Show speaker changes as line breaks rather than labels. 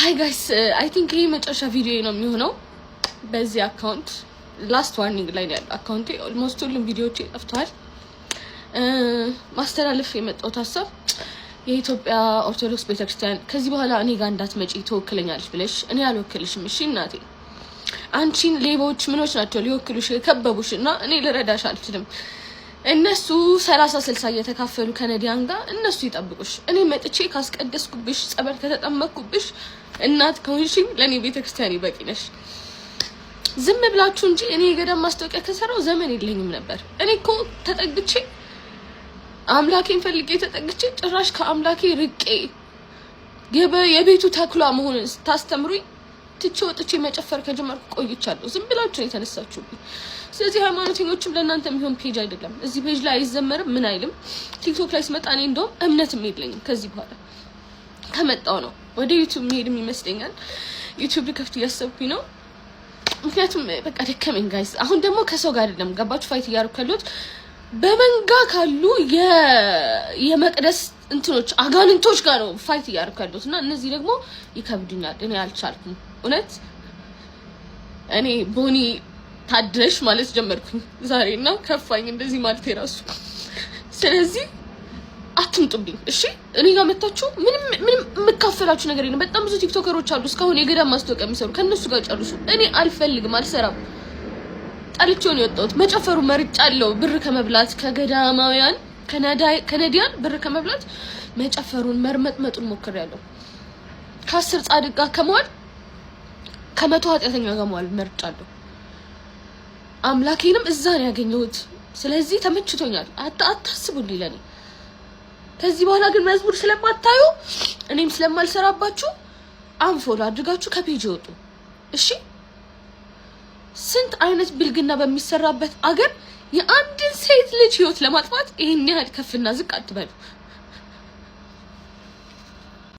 ሃይ ጋይስ አይ ቲንክ ይሄ መጨረሻ ቪዲዮ ነው የሚሆነው በዚህ አካውንት ላስት ዋርኒንግ ላይ ነው ያለው አካውንቴ ኦልሞስት ሁሉም ቪዲዮዎች ጠፍተዋል ማስተላለፍ የመጣው ሐሳብ የኢትዮጵያ ኦርቶዶክስ ቤተክርስቲያን ከዚህ በኋላ እኔ ጋር እንዳትመጪ ተወክለኛለሽ ብለሽ እኔ አልወክልሽም እሺ እናቴ አንቺን ሌቦች ምኖች ናቸው ሊወክሉሽ ከበቡሽና እኔ ልረዳሽ አልችልም እነሱ 30 60 እየተካፈሉ ከነዲያን ጋር እነሱ ይጠብቁሽ እኔ መጥቼ ካስቀደስኩብሽ ጸበል ከተጠመቅኩብሽ እናት ከሆንሽ ለኔ ቤተክርስቲያን ይበቂነሽ ዝም ብላችሁ እንጂ እኔ የገዳም ማስታወቂያ ከሰራው ዘመን የለኝም ነበር እኔ እኮ ተጠግቼ አምላኬን ፈልጌ ተጠግቼ ጭራሽ ከአምላኬ ርቄ የቤቱ ተክሏ መሆኑን ታስተምሩኝ ትቼ ወጥቼ መጨፈር ከጀመርኩ ቆይቻለሁ ዝም ብላችሁ ነው የተነሳችሁብኝ ስለዚህ ሃይማኖተኞችም ለእናንተ የሚሆን ፔጅ አይደለም እዚህ ፔጅ ላይ አይዘመርም ምን አይልም ቲክቶክ ላይ ስመጣ እኔ እንደውም እምነትም የለኝም ከዚህ በኋላ ከመጣው ነው ወደ ዩቲዩብ መሄድም ይመስለኛል ዩቲዩብ ከፍት ያሰብኩኝ ነው ምክንያቱም በቃ ደከመኝ ጋይስ አሁን ደግሞ ከሰው ጋር አይደለም ገባችሁ ፋይት ያርኩለት በመንጋ ካሉ የመቅደስ እንትኖች አጋንንቶች ጋር ነው ፋይት ያርኩለትና እነዚህ ደግሞ ይከብዱኛል እኔ አልቻልኩም እውነት እኔ ቦኒ ታድረሽ ማለት ጀመርኩኝ ዛሬና ከፋኝ እንደዚህ ማለት ይራሱ ስለዚህ አትምጡብኝ እሺ እኔ ጋር መጣችሁ ምንም መካፈላችሁ ነገር የለም በጣም ብዙ ቲክቶከሮች አሉ እስካሁን የገዳም ማስታወቂያ የሚሰሩ ከነሱ ጋር ጨርሱ እኔ አልፈልግም አልሰራም ጣልቾን የወጣሁት መጨፈሩ መርጫለሁ ብር ከመብላት ከገዳማውያን ከነዲያን ብር ከመብላት መጨፈሩን መርመጥመጡን ሞክሬያለሁ ከ10 ጻድቅ ጋር ከመዋል ከመቶ ኃጢአተኛ ጋር መዋል መርጫለሁ አምላኬንም እዛ ነው ያገኘሁት ስለዚህ ተመችቶኛል አታስቡልኝ ለኔ ከዚህ በኋላ ግን መዝሙር ስለማታዩ እኔም ስለማልሰራባችሁ አንፎሎ አድርጋችሁ ከፔጅ ወጡ እሺ ስንት አይነት ብልግና በሚሰራበት አገር የአንድን ሴት ልጅ ህይወት ለማጥፋት ይሄን ያህል ከፍና ዝቅ አትበሉ